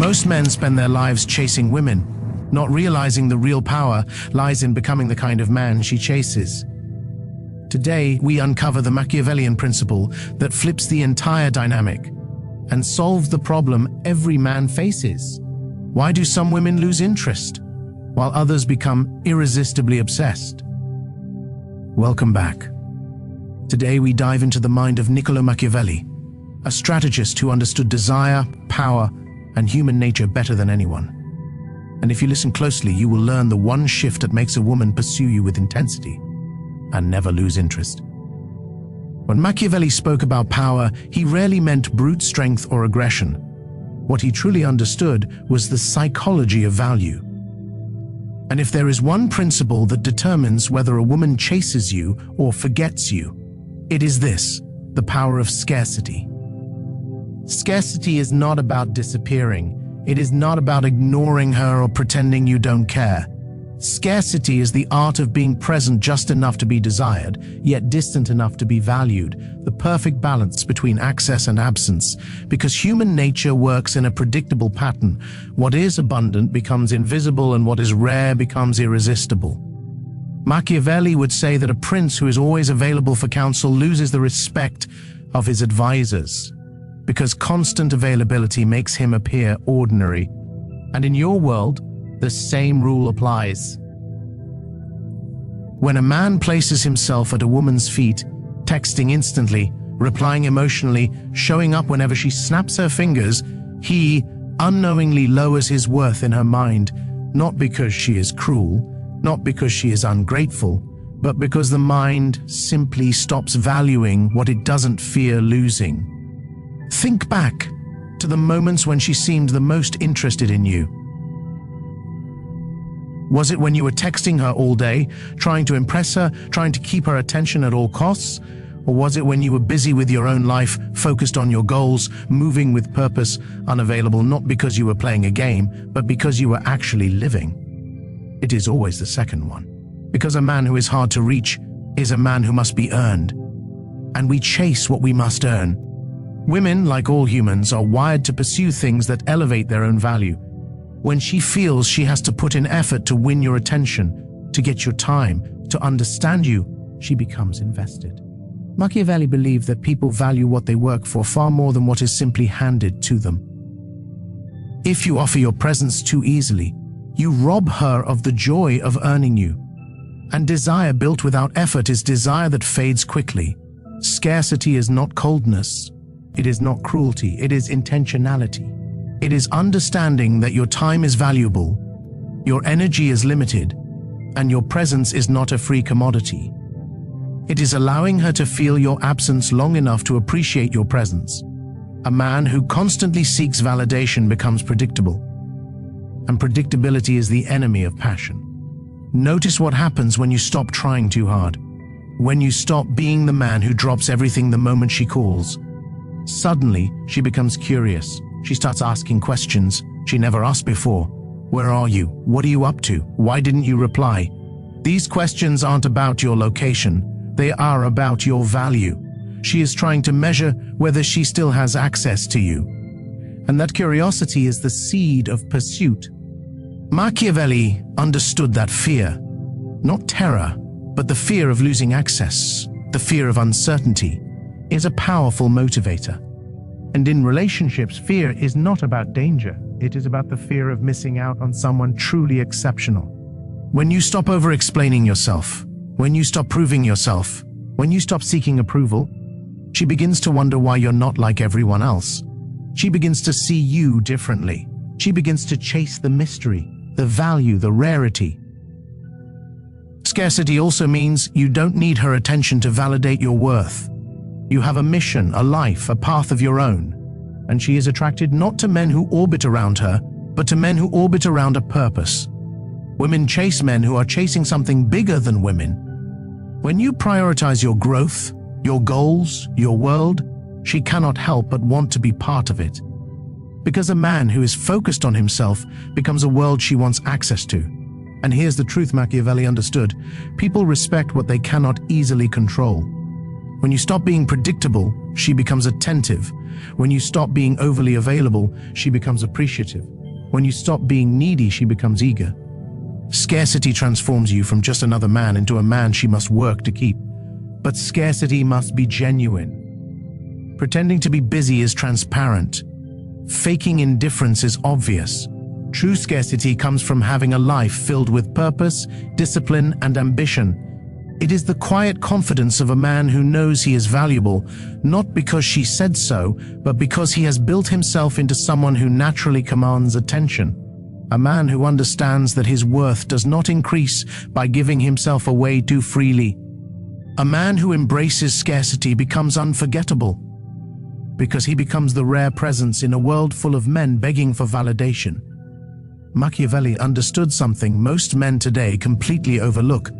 Most men spend their lives chasing women, not realizing the real power lies in becoming the kind of man she chases. Today, we uncover the Machiavellian principle that flips the entire dynamic and solves the problem every man faces. Why do some women lose interest, while others become irresistibly obsessed? Welcome back. Today we dive into the mind of Niccolo Machiavelli, a strategist who understood desire, power, and human nature better than anyone. And if you listen closely, you will learn the one shift that makes a woman pursue you with intensity and never lose interest. When Machiavelli spoke about power, he rarely meant brute strength or aggression. What he truly understood was the psychology of value. And if there is one principle that determines whether a woman chases you or forgets you, it is this: the power of scarcity. Scarcity is not about disappearing. It is not about ignoring her or pretending you don't care. Scarcity is the art of being present just enough to be desired, yet distant enough to be valued, the perfect balance between access and absence, because human nature works in a predictable pattern. What is abundant becomes invisible, and what is rare becomes irresistible. Machiavelli would say that a prince who is always available for counsel loses the respect of his advisors, because constant availability makes him appear ordinary. And in your world, the same rule applies. When a man places himself at a woman's feet, texting instantly, replying emotionally, showing up whenever she snaps her fingers, he unknowingly lowers his worth in her mind, not because she is cruel, not because she is ungrateful, but because the mind simply stops valuing what it doesn't fear losing. Think back to the moments when she seemed the most interested in you. Was it when you were texting her all day, trying to impress her, trying to keep her attention at all costs? Or was it when you were busy with your own life, focused on your goals, moving with purpose, unavailable not because you were playing a game, but because you were actually living? It is always the second one. Because a man who is hard to reach is a man who must be earned. And we chase what we must earn. Women, like all humans, are wired to pursue things that elevate their own value. When she feels she has to put in effort to win your attention, to get your time, to understand you, she becomes invested. Machiavelli believed that people value what they work for far more than what is simply handed to them. If you offer your presence too easily, you rob her of the joy of earning you. And desire built without effort is desire that fades quickly. Scarcity is not coldness. It is not cruelty. It is intentionality. It is understanding that your time is valuable, your energy is limited, and your presence is not a free commodity. It is allowing her to feel your absence long enough to appreciate your presence. A man who constantly seeks validation becomes predictable, and predictability is the enemy of passion. Notice what happens when you stop trying too hard, when you stop being the man who drops everything the moment she calls. Suddenly, she becomes curious. She starts asking questions she never asked before. Where are you? What are you up to? Why didn't you reply? These questions aren't about your location. They are about your value. She is trying to measure whether she still has access to you. And that curiosity is the seed of pursuit. Machiavelli understood that fear, not terror, but the fear of losing access, the fear of uncertainty, is a powerful motivator. And in relationships, fear is not about danger. It is about the fear of missing out on someone truly exceptional. When you stop over-explaining yourself, when you stop proving yourself, when you stop seeking approval, she begins to wonder why you're not like everyone else. She begins to see you differently. She begins to chase the mystery, the value, the rarity. Scarcity also means you don't need her attention to validate your worth. You have a mission, a life, a path of your own. And she is attracted not to men who orbit around her, but to men who orbit around a purpose. Women chase men who are chasing something bigger than women. When you prioritize your growth, your goals, your world, she cannot help but want to be part of it. Because a man who is focused on himself becomes a world she wants access to. And here's the truth Machiavelli understood: people respect what they cannot easily control. When you stop being predictable, she becomes attentive. When you stop being overly available, she becomes appreciative. When you stop being needy, she becomes eager. Scarcity transforms you from just another man into a man she must work to keep. But scarcity must be genuine. Pretending to be busy is transparent. Faking indifference is obvious. True scarcity comes from having a life filled with purpose, discipline, and ambition. It is the quiet confidence of a man who knows he is valuable, not because she said so, but because he has built himself into someone who naturally commands attention. A man who understands that his worth does not increase by giving himself away too freely. A man who embraces scarcity becomes unforgettable, because he becomes the rare presence in a world full of men begging for validation. Machiavelli understood something most men today completely overlook.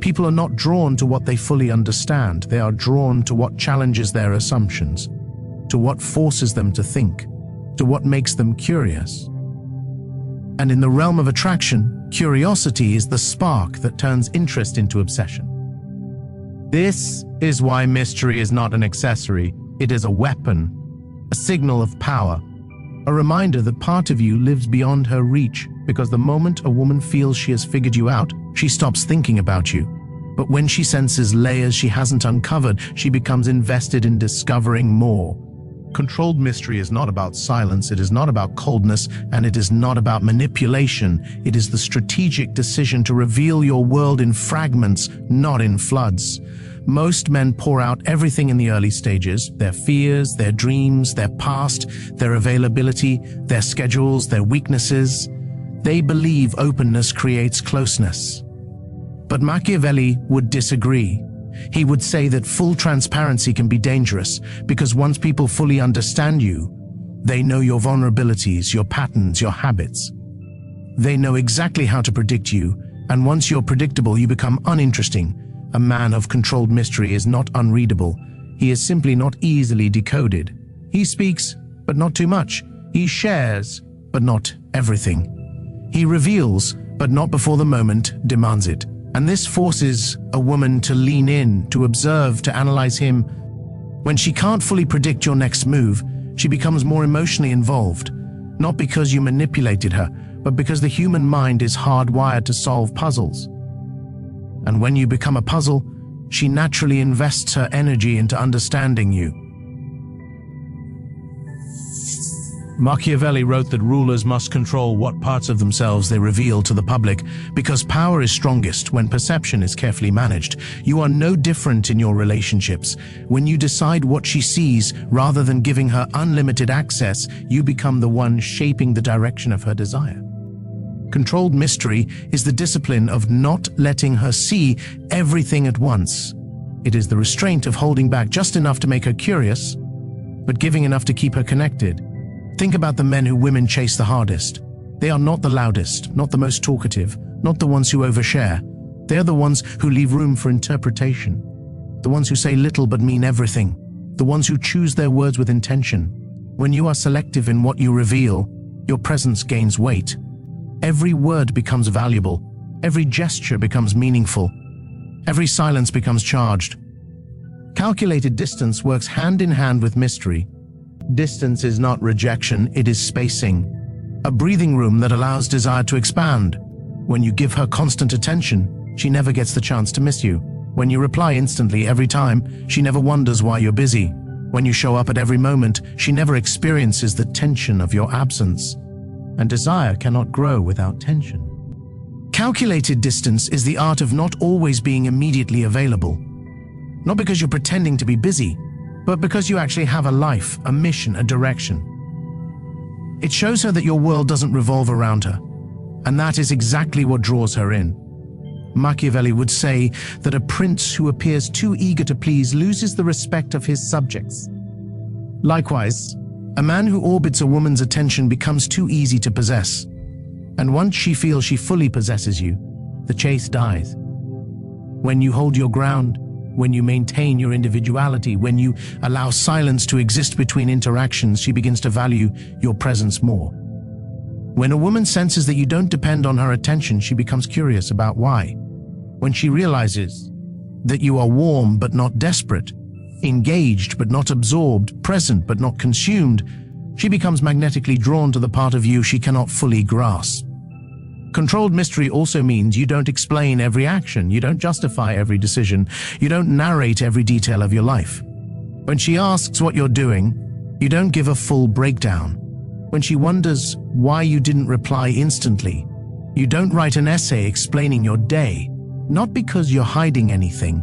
People are not drawn to what they fully understand. They are drawn to what challenges their assumptions, to what forces them to think, to what makes them curious. And in the realm of attraction, curiosity is the spark that turns interest into obsession. This is why mystery is not an accessory. It is a weapon, a signal of power, a reminder that part of you lives beyond her reach, because the moment a woman feels she has figured you out, she stops thinking about you. But when she senses layers she hasn't uncovered, she becomes invested in discovering more. Controlled mystery is not about silence, it is not about coldness, and it is not about manipulation. It is the strategic decision to reveal your world in fragments, not in floods. Most men pour out everything in the early stages: their fears, their dreams, their past, their availability, their schedules, their weaknesses. They believe openness creates closeness. But Machiavelli would disagree. He would say that full transparency can be dangerous, because once people fully understand you, they know your vulnerabilities, your patterns, your habits. They know exactly how to predict you, and once you're predictable, you become uninteresting. A man of controlled mystery is not unreadable. He is simply not easily decoded. He speaks, but not too much. He shares, but not everything. He reveals, but not before the moment demands it. And this forces a woman to lean in, to observe, to analyze him. When she can't fully predict your next move, she becomes more emotionally involved, not because you manipulated her, but because the human mind is hardwired to solve puzzles. And when you become a puzzle, she naturally invests her energy into understanding you. Machiavelli wrote that rulers must control what parts of themselves they reveal to the public, because power is strongest when perception is carefully managed. You are no different in your relationships. When you decide what she sees rather than giving her unlimited access, you become the one shaping the direction of her desire. Controlled mystery is the discipline of not letting her see everything at once. It is the restraint of holding back just enough to make her curious, but giving enough to keep her connected. Think about the men who women chase the hardest. They are not the loudest, not the most talkative, not the ones who overshare. They are the ones who leave room for interpretation. The ones who say little but mean everything. The ones who choose their words with intention. When you are selective in what you reveal, your presence gains weight. Every word becomes valuable. Every gesture becomes meaningful. Every silence becomes charged. Calculated distance works hand in hand with mystery. Distance is not rejection, it is spacing. A breathing room that allows desire to expand. When you give her constant attention, she never gets the chance to miss you. When you reply instantly every time, she never wonders why you're busy. When you show up at every moment, she never experiences the tension of your absence. And desire cannot grow without tension. Calculated distance is the art of not always being immediately available. Not because you're pretending to be busy, but because you actually have a life, a mission, a direction. It shows her that your world doesn't revolve around her, and that is exactly what draws her in. Machiavelli would say that a prince who appears too eager to please loses the respect of his subjects. Likewise, a man who orbits a woman's attention becomes too easy to possess, and once she feels she fully possesses you, the chase dies. When you hold your ground, when you maintain your individuality, when you allow silence to exist between interactions, she begins to value your presence more. When a woman senses that you don't depend on her attention, she becomes curious about why. When she realizes that you are warm but not desperate, engaged but not absorbed, present but not consumed, she becomes magnetically drawn to the part of you she cannot fully grasp. Controlled mystery also means you don't explain every action, you don't justify every decision, you don't narrate every detail of your life. When she asks what you're doing, you don't give a full breakdown. When she wonders why you didn't reply instantly, you don't write an essay explaining your day, not because you're hiding anything,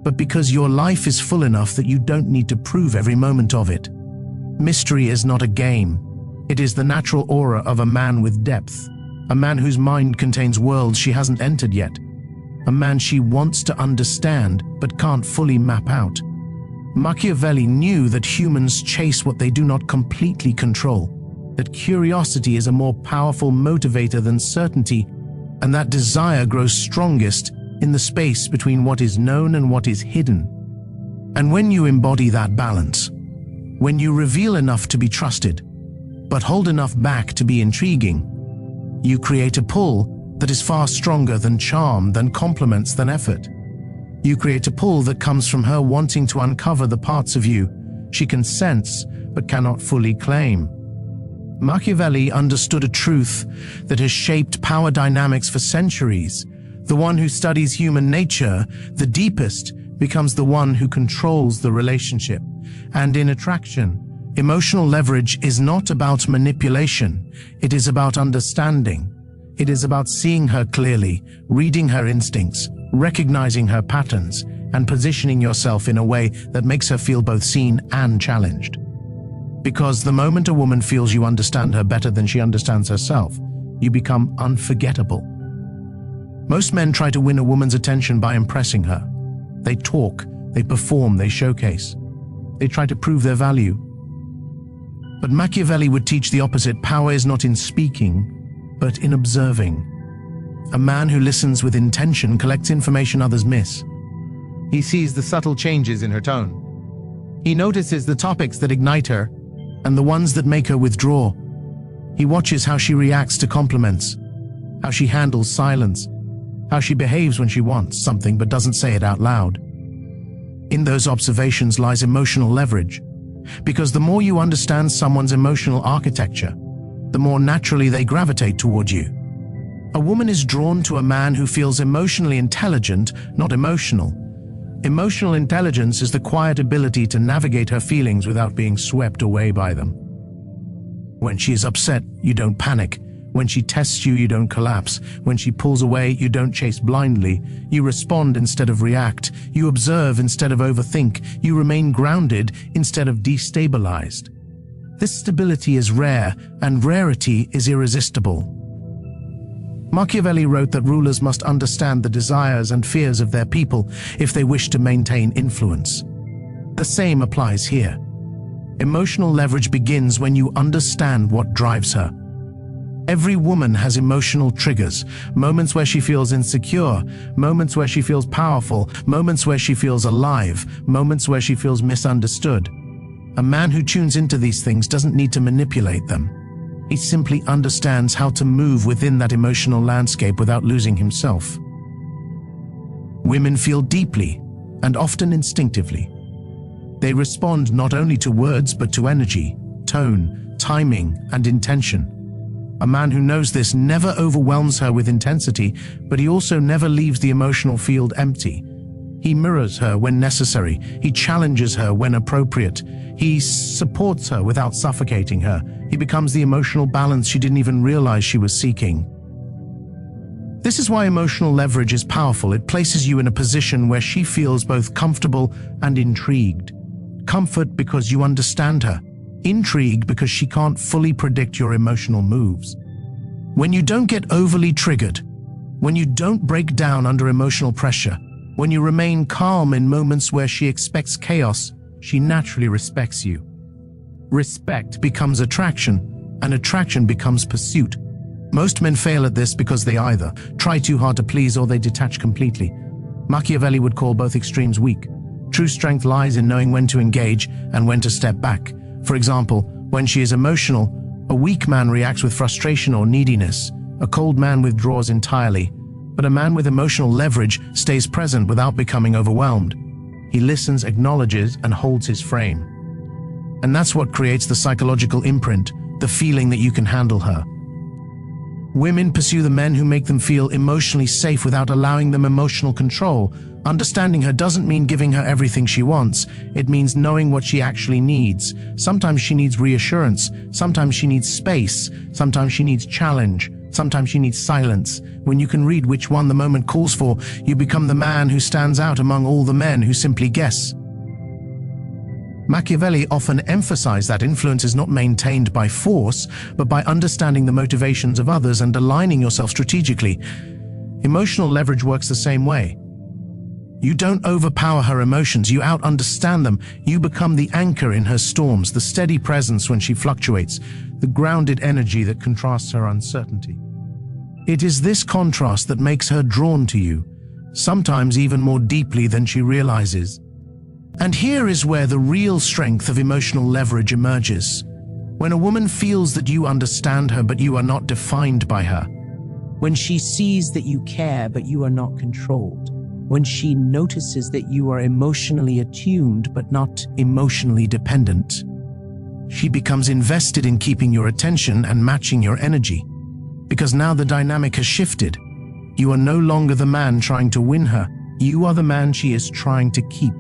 but because your life is full enough that you don't need to prove every moment of it. Mystery is not a game. It is the natural aura of a man with depth, a man whose mind contains worlds she hasn't entered yet, a man she wants to understand but can't fully map out. Machiavelli knew that humans chase what they do not completely control, that curiosity is a more powerful motivator than certainty, and that desire grows strongest in the space between what is known and what is hidden. And when you embody that balance, when you reveal enough to be trusted, but hold enough back to be intriguing, you create a pull that is far stronger than charm, than compliments, than effort. You create a pull that comes from her wanting to uncover the parts of you she can sense but cannot fully claim. Machiavelli understood a truth that has shaped power dynamics for centuries. The one who studies human nature the deepest becomes the one who controls the relationship. And in attraction, emotional leverage is not about manipulation. It is about understanding. It is about seeing her clearly, reading her instincts, recognizing her patterns, and positioning yourself in a way that makes her feel both seen and challenged. Because the moment a woman feels you understand her better than she understands herself, you become unforgettable. Most men try to win a woman's attention by impressing her. They talk, they perform, they showcase. They try to prove their value. But Machiavelli would teach the opposite. Power is not in speaking, but in observing. A man who listens with intention collects information others miss. He sees the subtle changes in her tone. He notices the topics that ignite her and the ones that make her withdraw. He watches how she reacts to compliments, how she handles silence, how she behaves when she wants something but doesn't say it out loud. In those observations lies emotional leverage, because the more you understand someone's emotional architecture, the more naturally they gravitate toward you. A woman is drawn to a man who feels emotionally intelligent, not emotional. Emotional intelligence is the quiet ability to navigate her feelings without being swept away by them. When she is upset, you don't panic. When she tests you, you don't collapse. When she pulls away, you don't chase blindly. You respond instead of react. You observe instead of overthink. You remain grounded instead of destabilized. This stability is rare, and rarity is irresistible. Machiavelli wrote that rulers must understand the desires and fears of their people if they wish to maintain influence. The same applies here. Emotional leverage begins when you understand what drives her. Every woman has emotional triggers, moments where she feels insecure, moments where she feels powerful, moments where she feels alive, moments where she feels misunderstood. A man who tunes into these things doesn't need to manipulate them. He simply understands how to move within that emotional landscape without losing himself. Women feel deeply and often instinctively. They respond not only to words but to energy, tone, timing, and intention. A man who knows this never overwhelms her with intensity, but he also never leaves the emotional field empty. He mirrors her when necessary. He challenges her when appropriate. He supports her without suffocating her. He becomes the emotional balance she didn't even realize she was seeking. This is why emotional leverage is powerful. It places you in a position where she feels both comfortable and intrigued. Comfort because you understand her. Intrigue because she can't fully predict your emotional moves. When you don't get overly triggered, when you don't break down under emotional pressure, when you remain calm in moments where she expects chaos, she naturally respects you. Respect becomes attraction, and attraction becomes pursuit. Most men fail at this because they either try too hard to please or they detach completely. Machiavelli would call both extremes weak. True strength lies in knowing when to engage and when to step back. For example, when she is emotional, a weak man reacts with frustration or neediness. A cold man withdraws entirely. But a man with emotional leverage stays present without becoming overwhelmed. He listens, acknowledges, and holds his frame. And that's what creates the psychological imprint, the feeling that you can handle her. Women pursue the men who make them feel emotionally safe without allowing them emotional control. Understanding her doesn't mean giving her everything she wants. It means knowing what she actually needs. Sometimes she needs reassurance. Sometimes she needs space. Sometimes she needs challenge. Sometimes she needs silence. When you can read which one the moment calls for, you become the man who stands out among all the men who simply guess. Machiavelli often emphasized that influence is not maintained by force, but by understanding the motivations of others and aligning yourself strategically. Emotional leverage works the same way. You don't overpower her emotions, you out-understand them. You become the anchor in her storms, the steady presence when she fluctuates, the grounded energy that contrasts her uncertainty. It is this contrast that makes her drawn to you, sometimes even more deeply than she realizes. And here is where the real strength of emotional leverage emerges. When a woman feels that you understand her but you are not defined by her. When she sees that you care but you are not controlled. When she notices that you are emotionally attuned but not emotionally dependent. She becomes invested in keeping your attention and matching your energy. Because now the dynamic has shifted. You are no longer the man trying to win her. You are the man she is trying to keep.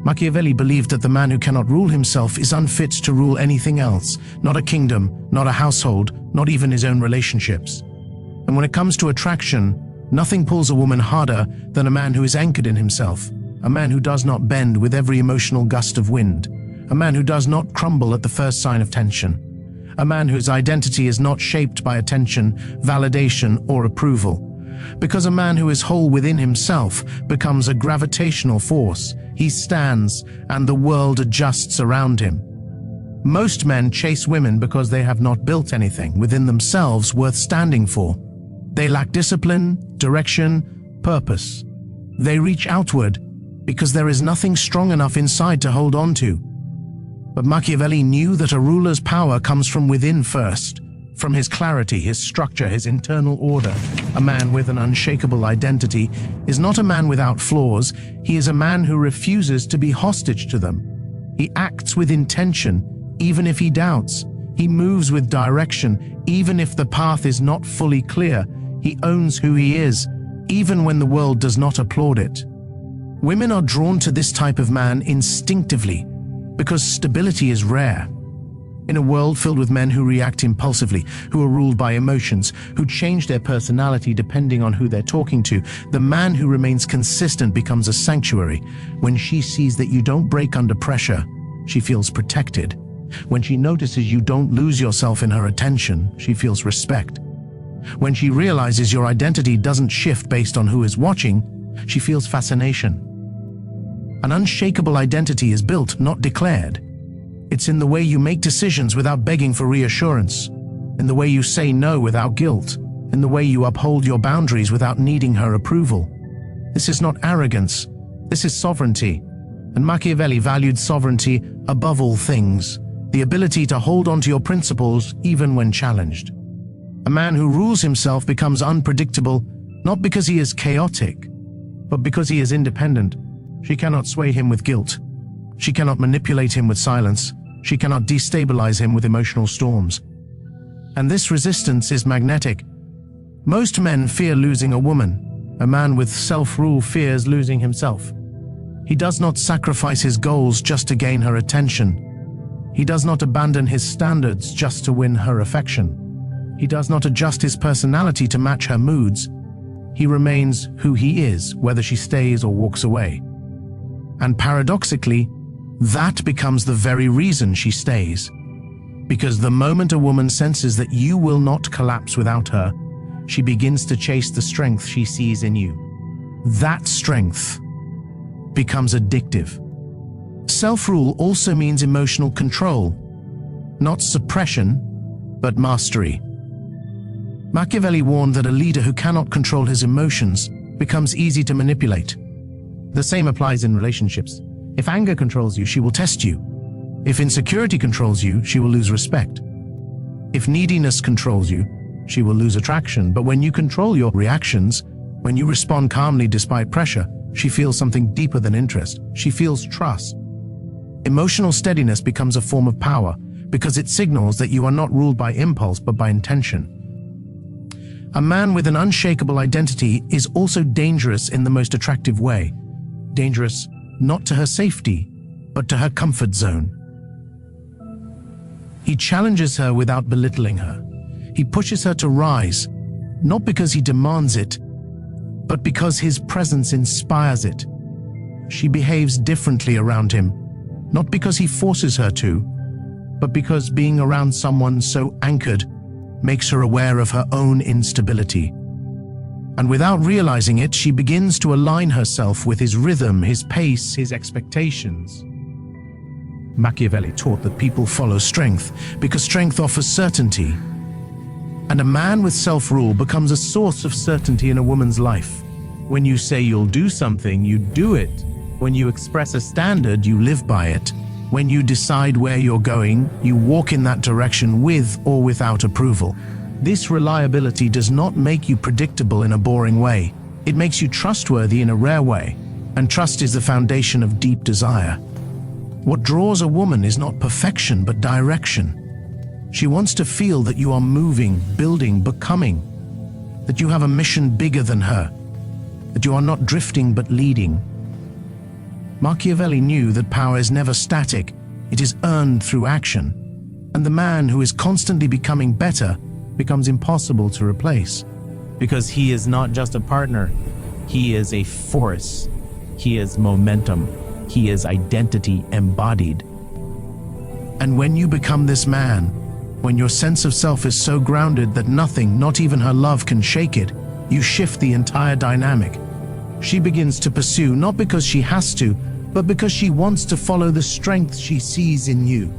Machiavelli believed that the man who cannot rule himself is unfit to rule anything else, not a kingdom, not a household, not even his own relationships. And when it comes to attraction, nothing pulls a woman harder than a man who is anchored in himself, a man who does not bend with every emotional gust of wind, a man who does not crumble at the first sign of tension, a man whose identity is not shaped by attention, validation, or approval. Because a man who is whole within himself becomes a gravitational force. He stands, and the world adjusts around him. Most men chase women because they have not built anything within themselves worth standing for. They lack discipline, direction, purpose. They reach outward because there is nothing strong enough inside to hold on to. But Machiavelli knew that a ruler's power comes from within first. From his clarity, his structure, his internal order. A man with an unshakable identity is not a man without flaws. He is a man who refuses to be hostage to them. He acts with intention, even if he doubts. He moves with direction, even if the path is not fully clear. He owns who he is, even when the world does not applaud it. Women are drawn to this type of man instinctively, because stability is rare. In a world filled with men who react impulsively, who are ruled by emotions, who change their personality depending on who they're talking to, the man who remains consistent becomes a sanctuary. When she sees that you don't break under pressure, she feels protected. When she notices you don't lose yourself in her attention, she feels respect. When she realizes your identity doesn't shift based on who is watching, she feels fascination. An unshakable identity is built, not declared. It's in the way you make decisions without begging for reassurance, in the way you say no without guilt, in the way you uphold your boundaries without needing her approval. This is not arrogance, this is sovereignty, and Machiavelli valued sovereignty above all things, the ability to hold on to your principles even when challenged. A man who rules himself becomes unpredictable, not because he is chaotic, but because he is independent. She cannot sway him with guilt. She cannot manipulate him with silence. She cannot destabilize him with emotional storms. And this resistance is magnetic. Most men fear losing a woman. A man with self-rule fears losing himself. He does not sacrifice his goals just to gain her attention. He does not abandon his standards just to win her affection. He does not adjust his personality to match her moods. He remains who he is, whether she stays or walks away. And paradoxically, that becomes the very reason she stays. Because the moment a woman senses that you will not collapse without her, she begins to chase the strength she sees in you. That strength becomes addictive. Self-rule also means emotional control, not suppression, but mastery. Machiavelli warned that a leader who cannot control his emotions becomes easy to manipulate. The same applies in relationships. If anger controls you, she will test you. If insecurity controls you, she will lose respect. If neediness controls you, she will lose attraction. But when you control your reactions, when you respond calmly despite pressure, She feels something deeper than interest. She feels trust. Emotional steadiness becomes a form of power because it signals that you are not ruled by impulse but by intention. A man with an unshakable identity is also dangerous in the most attractive way. Dangerous not to her safety, but to her comfort zone. He challenges her without belittling her. He pushes her to rise, not because he demands it, but because his presence inspires it. She behaves differently around him, not because he forces her to, but because being around someone so anchored makes her aware of her own instability. And without realizing it, she begins to align herself with his rhythm, his pace, his expectations. Machiavelli taught that people follow strength because strength offers certainty. And a man with self-rule becomes a source of certainty in a woman's life. When you say you'll do something, you do it. When you express a standard, you live by it. When you decide where you're going, you walk in that direction with or without approval. This reliability does not make you predictable in a boring way. It makes you trustworthy in a rare way. And trust is the foundation of deep desire. What draws a woman is not perfection, but direction. She wants to feel that you are moving, building, becoming, that you have a mission bigger than her, that you are not drifting but leading. Machiavelli knew that power is never static, it is earned through action, and the man who is constantly becoming better becomes impossible to replace. Because he is not just a partner, he is a force. He is momentum. He is identity embodied. And when you become this man, when your sense of self is so grounded that nothing, not even her love, can shake it, you shift the entire dynamic. She begins to pursue not because she has to, but because she wants to follow the strength she sees in you.